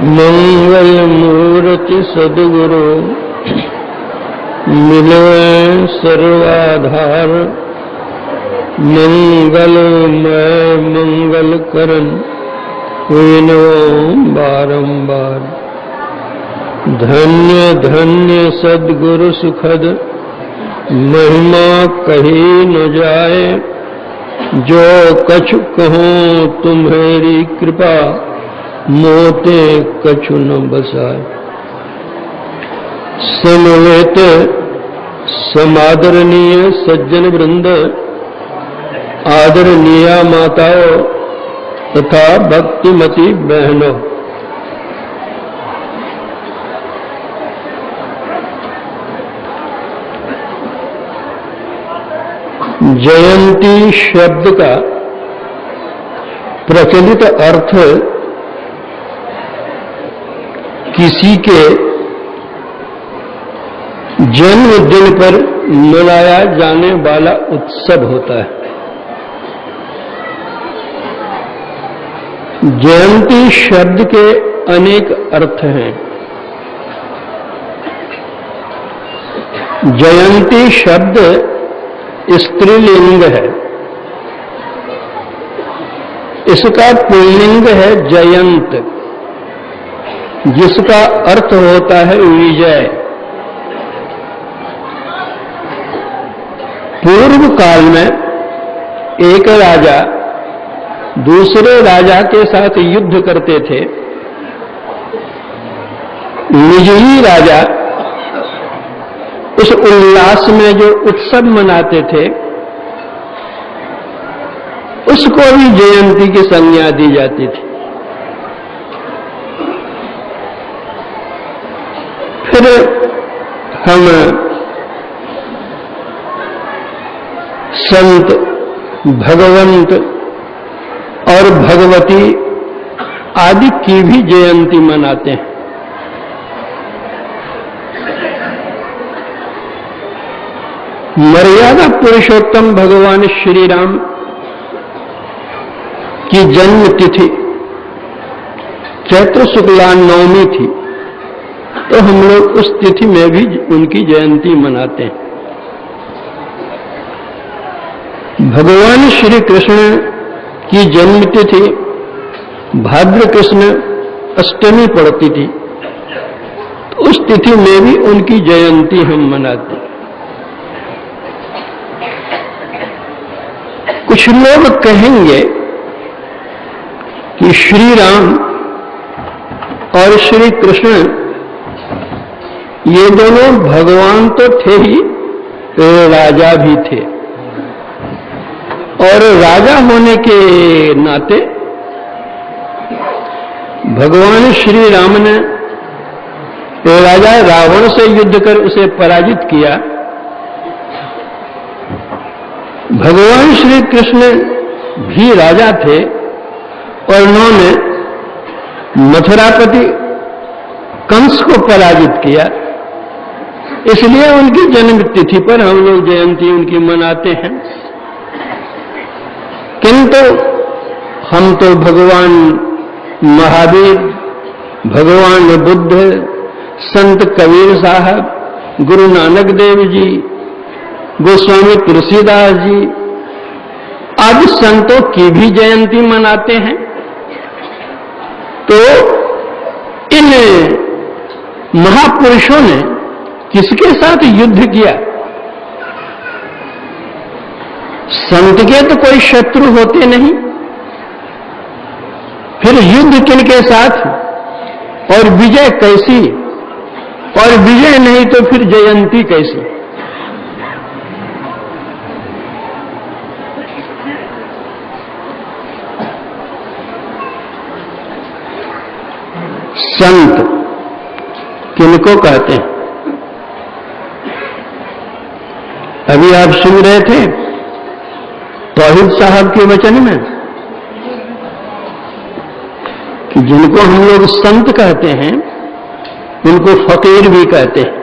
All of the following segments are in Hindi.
मंगल मूर्ति सद्गुरु मिलवे सर्वाधार। मंगलमय मंगल करन हुइनो बारंबार। धन्य धन्य सद्गुरु सुखद महिमा कही न जाए। जो कछु कहो तुम्हारी कृपा मोते कछु न बसाए। समवेत समादरणीय सज्जन वृंद, आदरणीय माताओं तथा भक्तिमती बहनों, जयंती शब्द का प्रचलित अर्थ किसी के जन्मदिन पर मनाया जाने वाला उत्सव होता है। जयंती शब्द के अनेक अर्थ हैं। जयंती शब्द स्त्रीलिंग है। इसका पुल्लिंग है जयंत, जिसका अर्थ होता है विजय। पूर्व काल में एक राजा दूसरे राजा के साथ युद्ध करते थे। विजयी राजा उस उल्लास में जो उत्सव मनाते थे, उसको भी जयंती की संज्ञा दी जाती थी। फिर हम संत, भगवंत और भगवती आदि की भी जयंती मनाते हैं। मर्यादा पुरुषोत्तम भगवान श्री राम की जन्म तिथि चैत्र शुक्ला नवमी थी, तो हम लोग उस तिथि में भी उनकी जयंती मनाते हैं। भगवान श्री कृष्ण की जन्म तिथि भाद्र कृष्ण अष्टमी पड़ती थी, तो उस तिथि में भी उनकी जयंती हम मनाते हैं। कुछ लोग कहेंगे कि श्री राम और श्री कृष्ण ये दोनों भगवान तो थे ही, राजा भी थे, और राजा होने के नाते भगवान श्री राम ने राजा रावण से युद्ध कर उसे पराजित किया। भगवान श्री कृष्ण भी राजा थे और उन्होंने मथुरापति कंस को पराजित किया। इसलिए उनकी जन्म तिथि पर हम लोग जयंती उनकी मनाते हैं। किंतु हम तो भगवान महावीर, भगवान बुद्ध, संत कबीर साहब, गुरु नानक देव जी, गोस्वामी तुलसीदास जी आदि संतों की भी जयंती मनाते हैं। तो इन महापुरुषों ने किसके साथ युद्ध किया? संत के तो कोई शत्रु होते नहीं, फिर युद्ध किनके साथ और विजय कैसी? और विजय नहीं तो फिर जयंती कैसी? संत किनको कहते हैं? अभी आप सुन रहे थे तौहीद साहब के वचन में कि जिनको हम लोग संत कहते हैं उनको फकीर भी कहते हैं।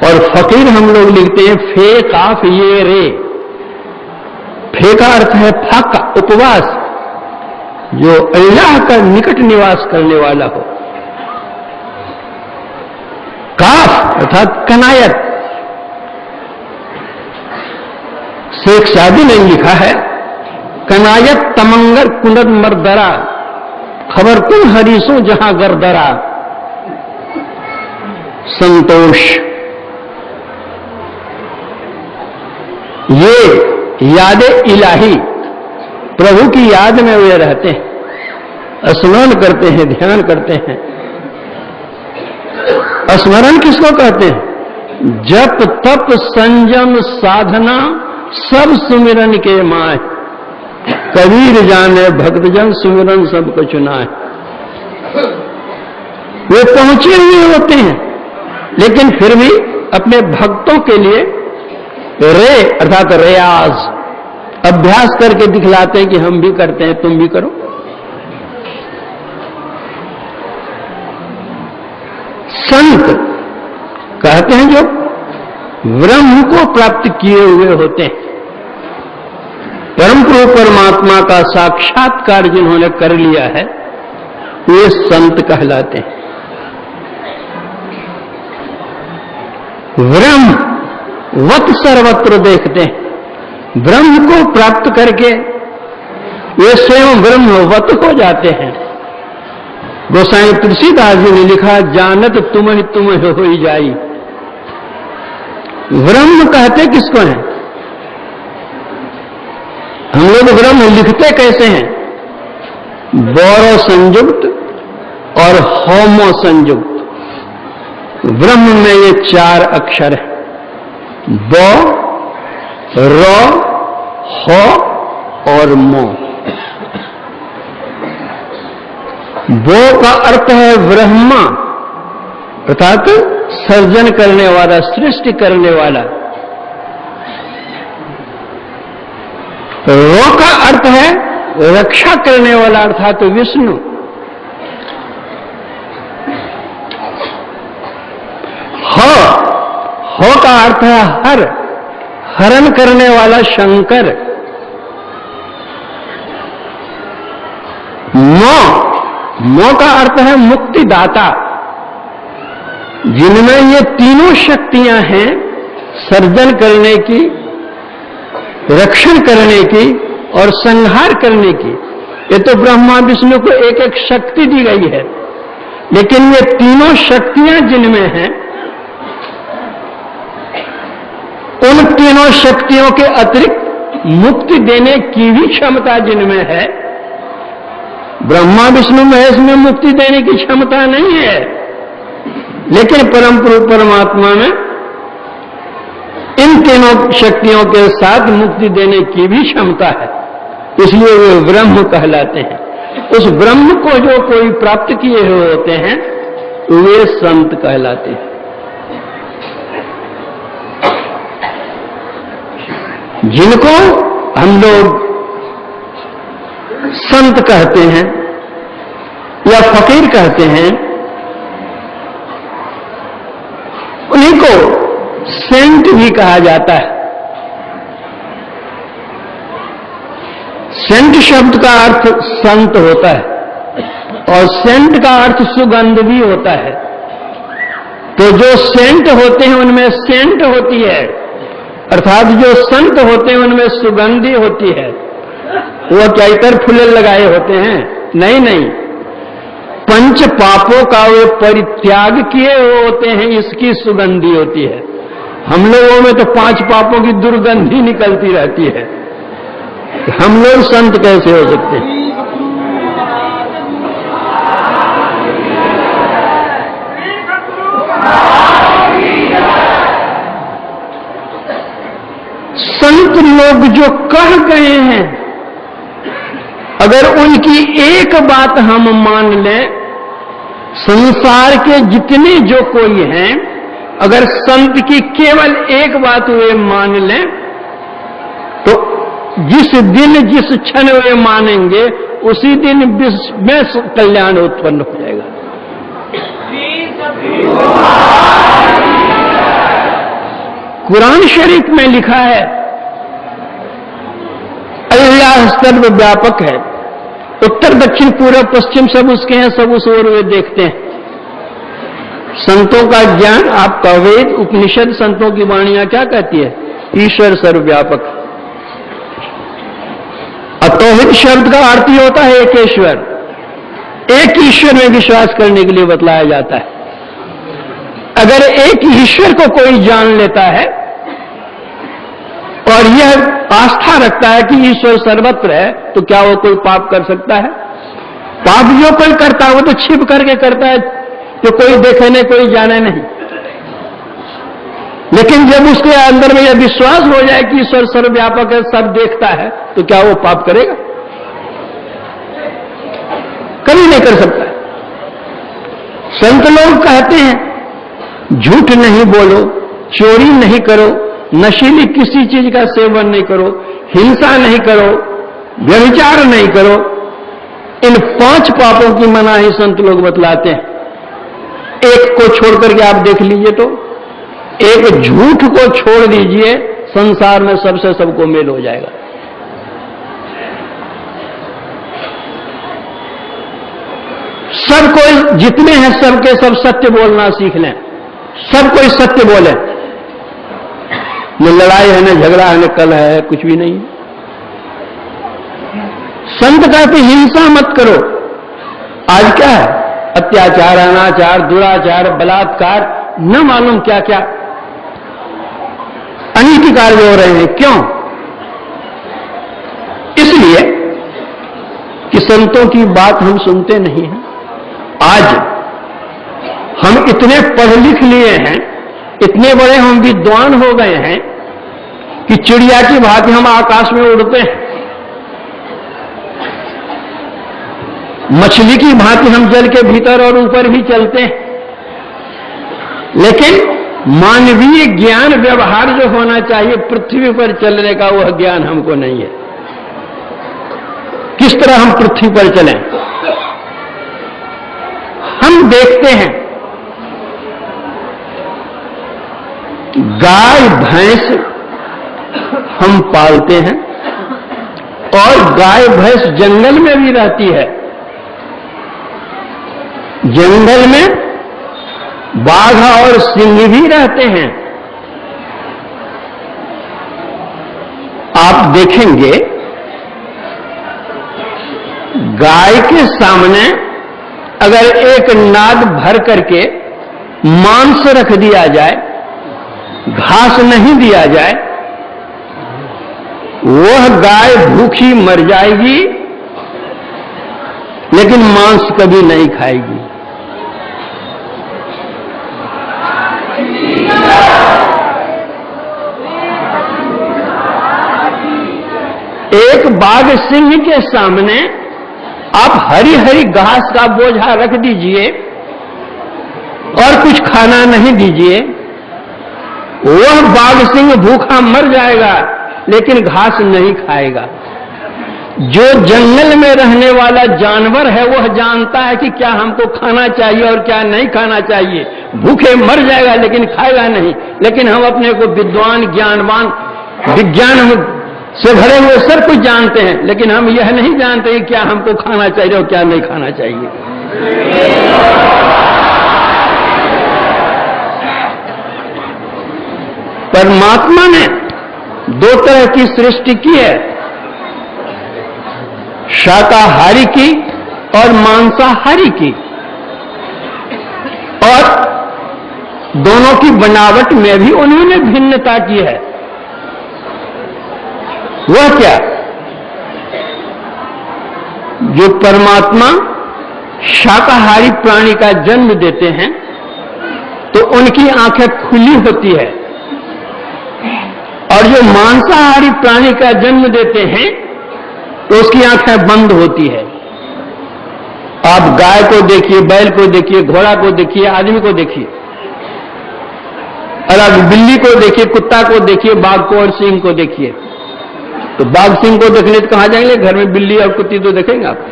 और फकीर हम लोग लिखते हैं फे काफ ये रे। फे का अर्थ है फक, उपवास, जो अल्लाह का निकट निवास करने वाला हो। काफ अर्थात कनायत। शेख सादी ने लिखा है, कनायत तमंगर कुंडत मरदरा, खबर कुन हरीसों जहां गरदरा। संतोष, ये याद इलाही, प्रभु की याद में वे रहते हैं, स्मरण करते हैं, ध्यान करते हैं। स्मरण किसको कहते हैं? जप तप संयम साधना सब सुमिरन के माय, कबीर जाने भक्तजन सुमिरन सबको चुनाए। वे पहुंचे हुए होते हैं, लेकिन फिर भी अपने भक्तों के लिए रे अर्थात रियाज, अभ्यास करके दिखलाते हैं कि हम भी करते हैं, तुम भी करो। संत कहते हैं जो ब्रह्म को प्राप्त किए हुए होते हैं, परम प्रभु परमात्मा का साक्षात्कार जिन्होंने कर लिया है, वे संत कहलाते हैं। ब्रह्म वत सर्वत्र देखते हैं, ब्रह्म को प्राप्त करके वे स्वयं ब्रह्मवत हो जाते हैं। गोसाई तुलसीदास जी ने लिखा, जानत तुम ही तुम हो ही जाई। ब्रह्म कहते किसको हैं? हम लोग ब्रह्म लिखते कैसे हैं? बौरो संयुक्त और होमो संयुक्त। ब्रह्म में ये 4 अक्षर है, ब, र, हो और मो। बो का अर्थ है ब्रह्मा, अर्थात सर्जन करने वाला, सृष्टि करने वाला। रो का अर्थ है रक्षा करने वाला, अर्थात विष्णु। हो का अर्थ है हर, हरण करने वाला शंकर। मो का अर्थ है मुक्तिदाता। जिनमें ये तीनों शक्तियां हैं, सर्जन करने की, रक्षण करने की और संहार करने की। ये तो ब्रह्मा विष्णु को एक एक शक्ति दी गई है, लेकिन ये तीनों शक्तियां जिनमें हैं, उन तीनों शक्तियों के अतिरिक्त मुक्ति देने की भी क्षमता जिनमें है। ब्रह्मा विष्णु महेश में मुक्ति देने की क्षमता नहीं है, लेकिन परम प्रभु परमात्मा में इन तीनों शक्तियों के साथ मुक्ति देने की भी क्षमता है, इसलिए वे ब्रह्म कहलाते हैं। उस ब्रह्म को जो कोई प्राप्त किए हुए होते हैं, वे संत कहलाते हैं। जिनको हम लोग संत कहते हैं या फकीर कहते हैं, उन्हीं को सेंट भी कहा जाता है। सेंट शब्द का अर्थ संत होता है और सेंट का अर्थ सुगंध भी होता है। तो जो सेंट होते हैं उनमें सेंट होती है, अर्थात जो संत होते हैं उनमें सुगंधी होती है। वो क्या इतर फूले लगाए होते हैं? नहीं, पंच पापों का वो परित्याग किए हुए होते हैं, इसकी सुगंधी होती है। हम लोगों में तो 5 पापों की दुर्गंधी निकलती रहती है, हम लोग संत कैसे हो सकते हैं? संत लोग जो कह गए हैं, अगर उनकी एक बात हम मान लें, संसार के जितने जो कोई हैं, अगर संत की केवल एक बात वे मान लें, तो जिस दिन जिस क्षण वे मानेंगे, उसी दिन विश्व में कल्याण उत्पन्न हो जाएगा। कुरान शरीफ में लिखा है, अल्लाह सर्वव्यापक है, उत्तर दक्षिण पूर्व पश्चिम सब उसके हैं, सब उस ओर वे देखते हैं। संतों का ज्ञान, आपका वेद उपनिषद संतों की वाणियां क्या कहती है? ईश्वर सर्वव्यापक। अतोहित शब्द का अर्थ ही होता है एक ईश्वर। एक ईश्वर में विश्वास करने के लिए बतलाया जाता है। अगर एक ईश्वर को कोई जान लेता है और यह आस्था रखता है कि ईश्वर सर्वत्र है, तो क्या वो कोई पाप कर सकता है? पाप जो कोई करता है वो तो छिप करके करता है, जो कोई देखे नहीं, कोई जाने नहीं। लेकिन जब उसके अंदर में यह विश्वास हो जाए कि ईश्वर सर्वव्यापक है, सब देखता है, तो क्या वो पाप करेगा? कभी नहीं कर सकता। संत लोग कहते हैं झूठ नहीं बोलो, चोरी नहीं करो, नशीली किसी चीज का सेवन नहीं करो, हिंसा नहीं करो, व्यभिचार नहीं करो। इन 5 पापों की मनाही संत लोग बतलाते हैं। एक को छोड़ करके आप देख लीजिए, तो एक झूठ को छोड़ दीजिए, संसार में सबसे सबको मेल हो जाएगा। सब कोई जितने हैं सबके सब सत्य बोलना सीख लें। सब कोई सत्य बोले। न लड़ाई है, न झगड़ा है, न कलह है, कुछ भी नहीं। संत कहते हिंसा मत करो। आज क्या है? अत्याचार, अनाचार, दुराचार, बलात्कार, न मालूम क्या क्या अनीति कार्य हो रहे हैं। क्यों? इसलिए कि संतों की बात हम सुनते नहीं हैं। आज हम इतने पढ़ लिख लिए हैं, इतने बड़े हम विद्वान हो गए हैं कि चिड़िया की भांति हम आकाश में उड़ते हैं, मछली की भांति हम जल के भीतर और ऊपर भी चलते हैं। लेकिन मानवीय ज्ञान, व्यवहार जो होना चाहिए पृथ्वी पर चलने का, वह ज्ञान हमको नहीं है। किस तरह हम पृथ्वी पर चलें? हम देखते हैं गाय भैंस हम पालते हैं, और गाय भैंस जंगल में भी रहती है। जंगल में बाघ और सिंह भी रहते हैं। आप देखेंगे गाय के सामने अगर एक नाद भर करके मांस रख दिया जाए, घास नहीं दिया जाए, वह गाय भूखी मर जाएगी, लेकिन मांस कभी नहीं खाएगी। एक बाघ सिंह के सामने आप हरी हरी घास का बोझा रख दीजिए और कुछ खाना नहीं दीजिए, वह बाघ सिंह भूखा मर जाएगा, लेकिन घास नहीं खाएगा। जो जंगल में रहने वाला जानवर है वह जानता है कि क्या हमको खाना चाहिए और क्या नहीं खाना चाहिए। भूखे मर जाएगा लेकिन खाएगा नहीं। लेकिन हम अपने को विद्वान, ज्ञानवान, विज्ञान से भरे हुए सब कुछ जानते हैं, लेकिन हम यह नहीं जानते कि क्या हमको खाना चाहिए और क्या नहीं खाना चाहिए। परमात्मा ने 2 तरह की सृष्टि की है, शाकाहारी की और मांसाहारी की, और दोनों की बनावट में भी उन्होंने भिन्नता की है। वह क्या? जो परमात्मा शाकाहारी प्राणी का जन्म देते हैं तो उनकी आंखें खुली होती है, और जो मांसाहारी प्राणी का जन्म देते हैं तो उसकी आंखें बंद होती है। आप गाय को देखिए, बैल को देखिए, घोड़ा को देखिए, आदमी को देखिए, और आप बिल्ली को देखिए, कुत्ता को देखिए, बाघ को और सिंह को देखिए। तो बाघ सिंह को देखने तो कहां जाएंगे? घर में बिल्ली और कुत्ती तो देखेंगे आप।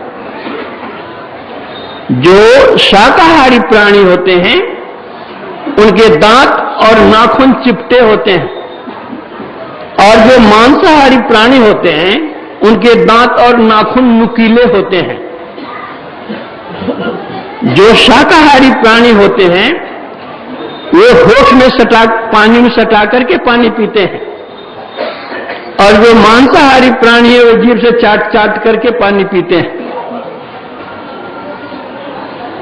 जो शाकाहारी प्राणी होते हैं उनके दांत और नाखून चिपटे होते हैं, और जो मांसाहारी प्राणी होते हैं उनके दांत और नाखून नुकीले होते हैं। जो शाकाहारी प्राणी होते हैं वे होठ में पानी में सटा करके पानी पीते हैं, और जो मांसाहारी प्राणी है वे जीभ से चाट चाट करके पानी पीते हैं।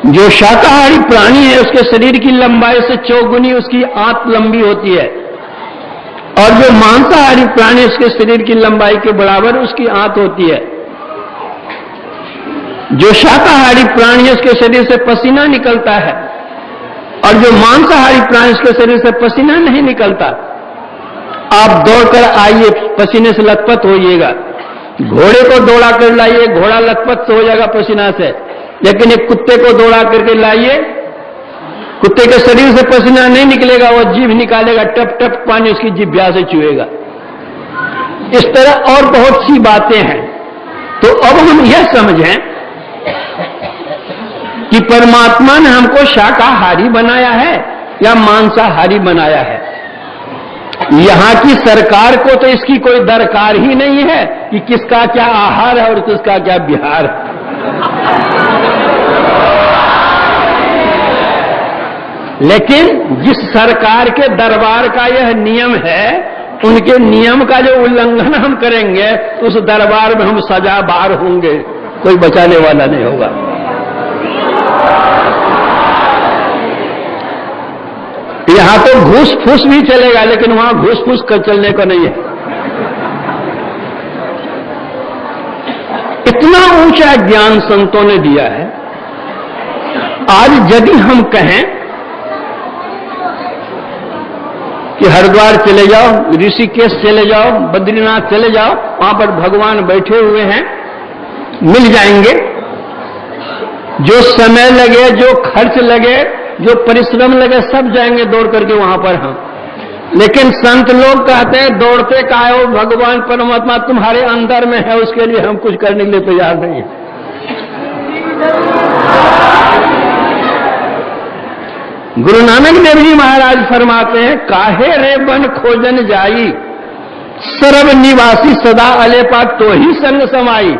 जो शाकाहारी प्राणी है उसके शरीर की लंबाई से चौगुनी उसकी आंत लंबी होती है, और जो मांसाहारी प्राणी उसके शरीर की लंबाई के बराबर उसकी आंत होती है। जो शाकाहारी प्राणी है उसके शरीर से पसीना निकलता है, और जो मांसाहारी प्राणी उसके शरीर से पसीना नहीं निकलता। आप दौड़कर आइए, पसीने से लथपथ होइएगा। घोड़े को दौड़ा कर लाइए, घोड़ा लथपथ हो जाएगा पसीना से, लेकिन एक कुत्ते को दौड़ा करके लाइए, कुत्ते के शरीर से पसीना नहीं निकलेगा, वो जीभ निकालेगा, टप टप पानी उसकी जिह्वा से चुएगा। इस तरह और बहुत सी बातें हैं। तो अब हम यह समझें कि परमात्मा ने हमको शाकाहारी बनाया है या मांसाहारी बनाया है। यहां की सरकार को तो इसकी कोई दरकार ही नहीं है कि किसका क्या आहार है और किसका क्या विहार है। लेकिन जिस सरकार के दरबार का यह नियम है, उनके नियम का जो उल्लंघन हम करेंगे उस दरबार में हम सजाबार होंगे, कोई बचाने वाला नहीं होगा। यहां तो घूस फूस भी चलेगा, लेकिन वहां घूस फूस कर चलने को नहीं है। इतना ऊंचा ज्ञान संतों ने दिया है। आज यदि हम कहें कि हरिद्वार चले जाओ, ऋषिकेश चले जाओ, बद्रीनाथ चले जाओ, वहां पर भगवान बैठे हुए हैं, मिल जाएंगे। जो समय लगे, जो खर्च लगे, जो परिश्रम लगे, सब जाएंगे दौड़ करके वहां पर हम। लेकिन संत लोग कहते हैं दौड़ते का हो, भगवान परमात्मा तुम्हारे अंदर में है, उसके लिए हम कुछ करने के लिए तैयार नहीं है। गुरु नानक देव जी महाराज फरमाते हैं, काहे रे बन खोजन जाई, सर्व निवासी सदा अलेपा तो ही संग समाई।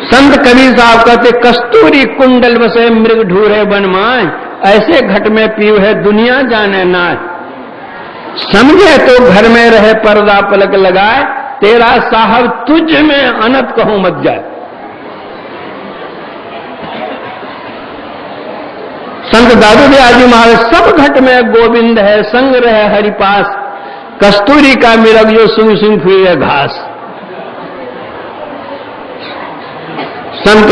संत कबीर साहब कहते, कस्तूरी कुंडल बसे मृग ढूरे बन माय, ऐसे घट में पीव है दुनिया जाने नाय। समझे तो घर में रहे पर्दा पलक लगाए, तेरा साहब तुझ में अनत कहूं मत जाए। संत दादू दयाल जी महाराज, सब घट में गोविंद है, संग रहे हरि पास, कस्तूरी का मिरग जो सुन सुन फिरे घास। संत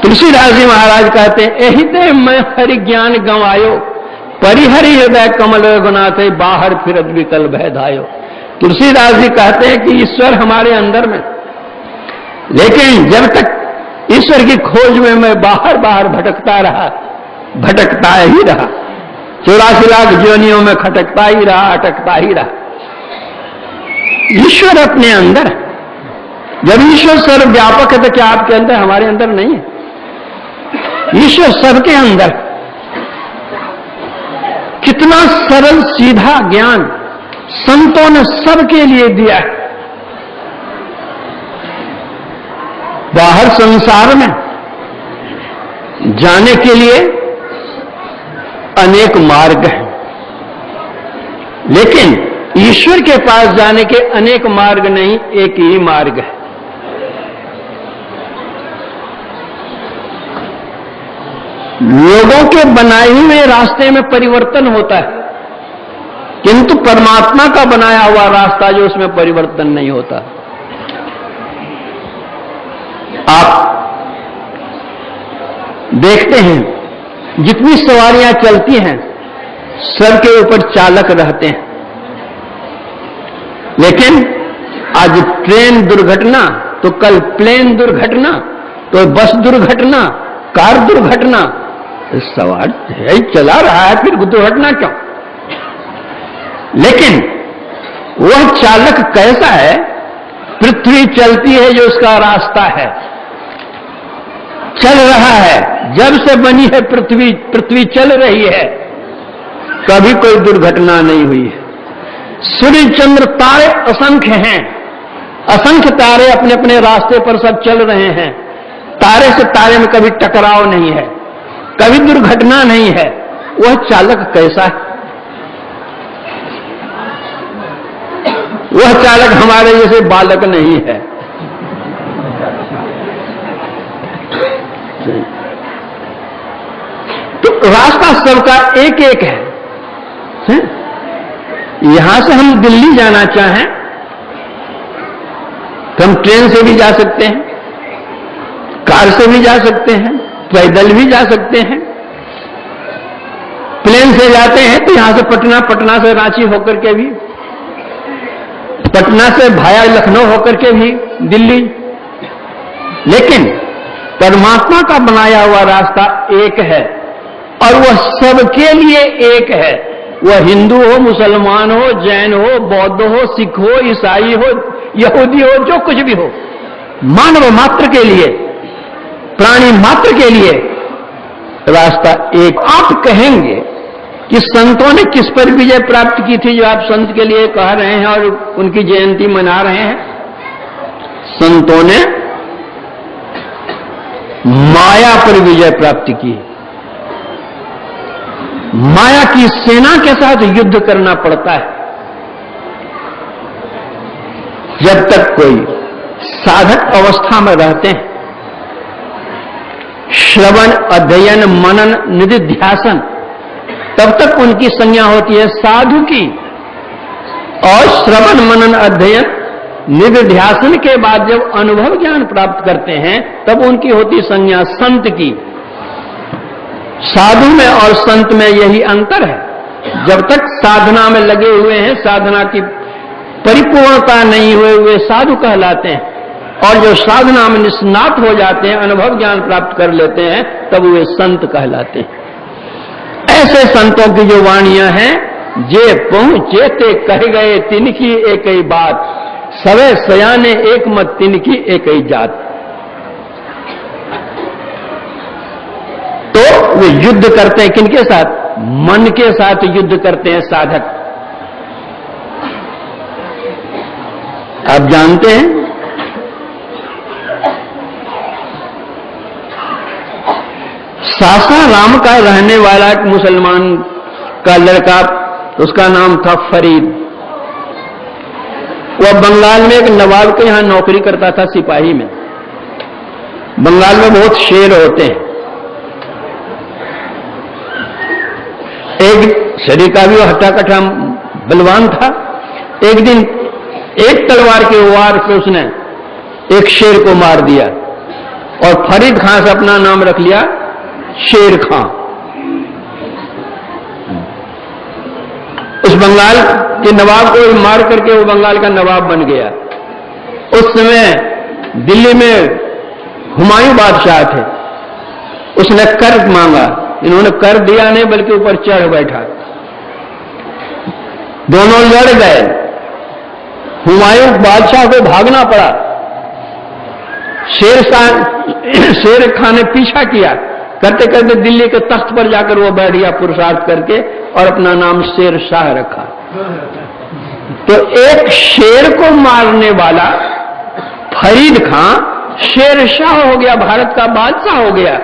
तुलसीदास जी महाराज कहते हैं, एहि ते मैं हरि ज्ञान गंवायो, परिहरि हृदय कमल रघुनाथ, बाहर फिरत विकल भय धायो। तुलसीदास जी कहते हैं कि ईश्वर हमारे अंदर में, लेकिन जब तक ईश्वर की खोज में मैं बाहर बाहर भटकता रहा, भटकता ही रहा, 84 लाख जोनियों में खटकता ही रहा, अटकता ही रहा। ईश्वर अपने अंदर है। जब ईश्वर सर्वव्यापक है तो क्या आपके अंदर, हमारे अंदर नहीं है? ईश्वर सबके अंदर। कितना सरल सीधा ज्ञान संतों ने सबके लिए दिया है। बाहर संसार में जाने के लिए अनेक मार्ग हैं, लेकिन ईश्वर के पास जाने के अनेक मार्ग नहीं, एक ही मार्ग है। लोगों के बनाए हुए रास्ते में परिवर्तन होता है, किंतु परमात्मा का बनाया हुआ रास्ता जो, उसमें परिवर्तन नहीं होता। आप देखते हैं जितनी सवारियां चलती हैं सबके ऊपर चालक रहते हैं, लेकिन आज ट्रेन दुर्घटना तो कल प्लेन दुर्घटना, तो बस दुर्घटना, कार दुर्घटना। सवार है चला रहा है, फिर दुर्घटना क्यों? लेकिन वह चालक कैसा है? पृथ्वी चलती है जो उसका रास्ता है, चल रहा है, जब से बनी है पृथ्वी, पृथ्वी चल रही है, कभी कोई दुर्घटना नहीं हुई है। सूर्य चंद्र तारे असंख्य हैं, असंख्य तारे अपने अपने रास्ते पर सब चल रहे हैं। तारे से तारे में कभी टकराव नहीं है, कभी दुर्घटना नहीं है। वह चालक कैसा है? वह चालक हमारे जैसे बालक नहीं है। तो रास्ता सबका एक एक है। यहां से हम दिल्ली जाना चाहें तो हम ट्रेन से भी जा सकते हैं, कार से भी जा सकते हैं, पैदल भी जा सकते हैं। प्लेन से जाते हैं तो यहां से पटना, पटना से रांची होकर के भी, पटना से भाया लखनऊ होकर के भी दिल्ली। लेकिन परमात्मा का बनाया हुआ रास्ता एक है और वह सबके लिए एक है। वह हिंदू हो, मुसलमान हो, जैन हो, बौद्ध हो, सिख हो, ईसाई हो, यहूदी हो, जो कुछ भी हो, मानव मात्र के लिए, प्राणी मात्र के लिए रास्ता एक। आप कहेंगे कि संतों ने किस पर विजय प्राप्त की थी जो आप संत के लिए कह रहे हैं और उनकी जयंती मना रहे हैं? संतों ने माया पर विजय प्राप्त की। माया की सेना के साथ युद्ध करना पड़ता है। जब तक कोई साधक अवस्था में रहते हैं, श्रवण, अध्ययन, मनन, निधिध्यासन, तब तक उनकी संज्ञा होती है साधु की। और श्रवण, मनन, अध्ययन, निधिध्यासन के बाद जब अनुभव ज्ञान प्राप्त करते हैं तब उनकी होती संज्ञा संत की। साधु में और संत में यही अंतर है। जब तक साधना में लगे हुए हैं, साधना की परिपूर्णता नहीं हुए हुए साधु कहलाते हैं, और जो साधना में निष्णात हो जाते हैं, अनुभव ज्ञान प्राप्त कर लेते हैं, तब वे संत कहलाते हैं। ऐसे संतों की जो वाणियां हैं, जे पहुंचे ते कह गए तिनकी एक ही बात, सवे सयाने एक मत तिनकी एक ही जात। तो वे युद्ध करते हैं किनके साथ? मन के साथ युद्ध करते हैं साधक। आप जानते हैं सासाराम का रहने वाला एक मुसलमान का लड़का, उसका नाम था फरीद। वह बंगाल में एक नवाब के यहां नौकरी करता था, सिपाही में। बंगाल में बहुत शेर होते हैं। एक शरीर का भी वो हट्टा-कट्टा बलवान था। एक दिन एक तलवार के वार से उसने एक शेर को मार दिया और फरीद खां से अपना नाम रख लिया शेर खां। उस बंगाल के नवाब को मार करके वो बंगाल का नवाब बन गया। उस समय दिल्ली में हुमायूं बादशाह थे। उसने कर मांगा, इन्होंने कर दिया नहीं बल्कि ऊपर चढ़ बैठा। दोनों लड़ गए। हुमायूं बादशाह को भागना पड़ा। शेर खां ने पीछा किया। करते करते दिल्ली के तख्त पर जाकर वो बैठ गया पुरुषार्थ करके और अपना नाम शेर शाह रखा। तो एक शेर को मारने वाला फरीद खां शेर शाह हो गया, भारत का बादशाह हो गया।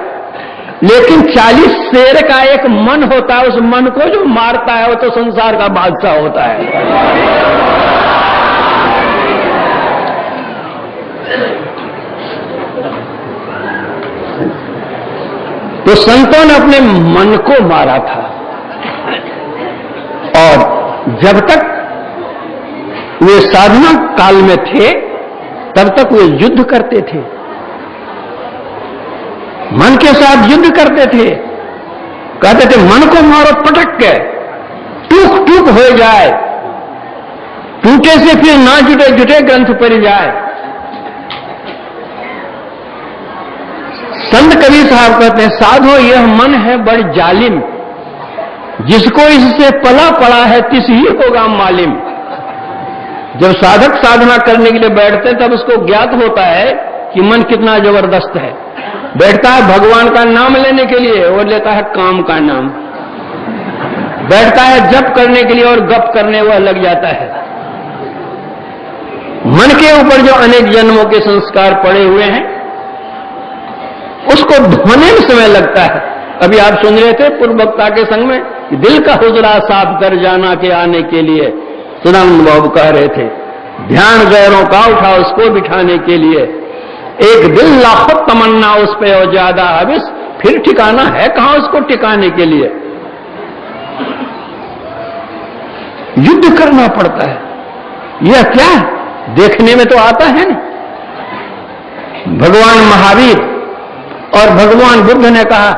लेकिन 40 शेर का एक मन होता है, उस मन को जो मारता है वो तो संसार का बादशाह होता है। तो संतों ने अपने मन को मारा था और जब तक वे साधना काल में थे तब तक वे युद्ध करते थे, मन के साथ युद्ध करते थे। कहते थे मन को मारो पटक के, टूक टूक हो जाए, टूटे से फिर ना जुटे, जुटे ग्रंथ पर जाए। संत कबीर साहब कहते हैं, साधो यह मन है बड़ जालिम, जिसको इससे पला पड़ा है तिस ही होगा मालिम। जब साधक साधना करने के लिए बैठते हैं तब उसको ज्ञात होता है कि मन कितना जबरदस्त है। बैठता है भगवान का नाम लेने के लिए और लेता है काम का नाम। बैठता है जप करने के लिए और गप करने वह लग जाता है। मन के ऊपर जो अनेक जन्मों के संस्कार पड़े हुए हैं उसको धोने में समय लगता है। अभी आप सुन रहे थे पूर्व वक्ता के संग में कि दिल का हुजरा साफ कर जाना के आने के लिए सदानंद बाबू कह रहे थे, ध्यान गैरों का उठा उसको बिठाने के लिए, एक दिल लाखों तमन्ना उस पे और ज्यादा हविस, फिर ठिकाना है कहां उसको टिकाने के लिए। युद्ध करना पड़ता है। यह क्या है? देखने में तो आता है ना। भगवान महावीर और भगवान बुद्ध ने कहा,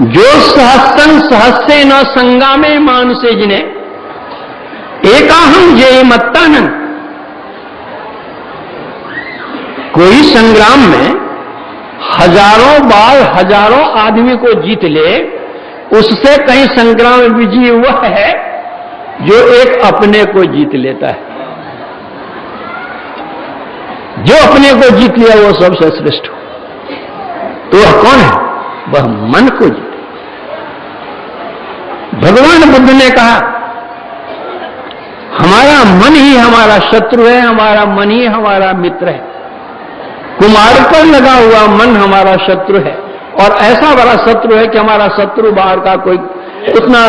जो सहस्रं सहस्रे न संगामे मानुषे जिने एकाहम ये मत्तानन। कोई संग्राम में हजारों बार हजारों आदमी को जीत ले, उससे कहीं संग्राम विजयी वह है जो एक अपने को जीत लेता है। जो अपने को जीत लिया वो सबसे श्रेष्ठ हो। तो वह कौन है? वह मन को जीते। भगवान बुद्ध ने कहा, हमारा मन ही हमारा शत्रु है, हमारा मन ही हमारा मित्र है। कुमार पर लगा हुआ मन हमारा शत्रु है, और ऐसा बड़ा शत्रु है कि हमारा शत्रु बाहर का कोई उतना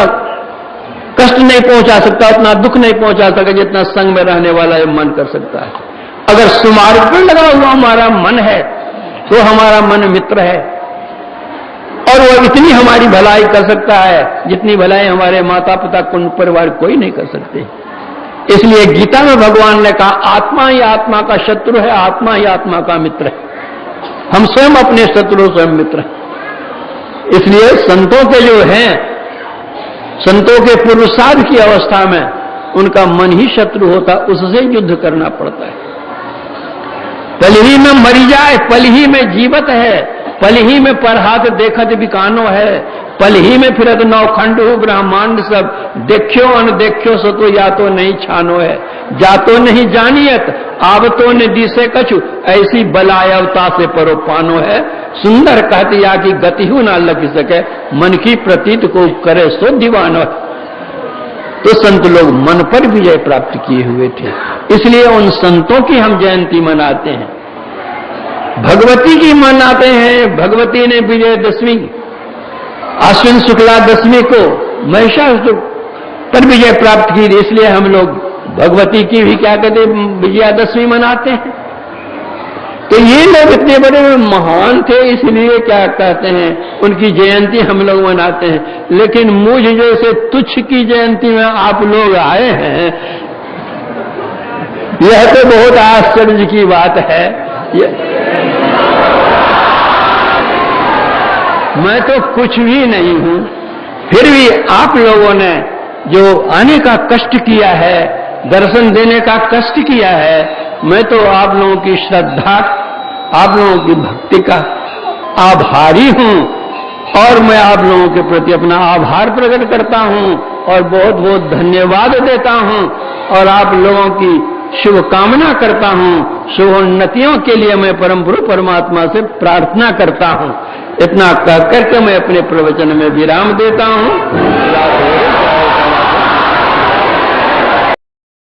कष्ट नहीं पहुंचा सकता, उतना दुख नहीं पहुंचा सकता जितना संग में रहने वाला ये मन कर सकता है। अगर सुमार्ग पर लगा हुआ हमारा मन है तो हमारा मन मित्र है, और वो इतनी हमारी भलाई कर सकता है जितनी भलाई हमारे माता पिता कुंड परिवार कोई नहीं कर सकते। इसलिए गीता में भगवान ने कहा, आत्मा ही आत्मा का शत्रु है, आत्मा ही आत्मा का मित्र है। हम स्वयं अपने शत्रु स्वयं मित्र हैं। इसलिए संतों के जो हैं, संतों के पुरुषार्थ की अवस्था में उनका मन ही शत्रु होता, उससे युद्ध करना पड़ता है। पल ही में मरी जाए, पल ही में जीवत है, पल ही में पर हाथ देखत बिकानो है, पल ही में फिरत नौखंड हो ब्रह्मांड सब, देखियो अनदेखियो सो तो या तो नहीं छानो है, जा तो नहीं जानियत आव तो ने दिसे कछु, ऐसी बलायवता से परो पानो है। सुंदर कहती या कि गति हूं ना लग सके, मन की प्रतीत को करे सो दीवानो। तो संत लोग मन पर विजय प्राप्त किए हुए थे, इसलिए उन संतों की हम जयंती मनाते हैं। भगवती की मनाते हैं। भगवती ने विजयदशमी आश्विन शुक्ला दशमी को महिषासुर पर विजय प्राप्त की, इसलिए हम लोग भगवती की भी क्या कहते हैं, विजयादशमी मनाते हैं। तो ये लोग इतने बड़े महान थे, इसलिए क्या कहते हैं उनकी जयंती हम लोग मनाते हैं। लेकिन मुझ जैसे तुच्छ की जयंती में आप लोग आए हैं, यह तो बहुत आश्चर्य की बात है। मैं तो कुछ भी नहीं हूं, फिर भी आप लोगों ने जो आने का कष्ट किया है, दर्शन देने का कष्ट किया है, मैं तो आप लोगों की श्रद्धा, आप लोगों की भक्ति का आभारी हूं, और मैं आप लोगों के प्रति अपना आभार प्रकट करता हूं और बहुत बहुत धन्यवाद देता हूं, और आप लोगों की शुभकामना करता हूं। शुभोन्नतियों के लिए मैं परम गुरु परमात्मा से प्रार्थना करता हूं। इतना कह करके मैं अपने प्रवचन में विराम देता हूं।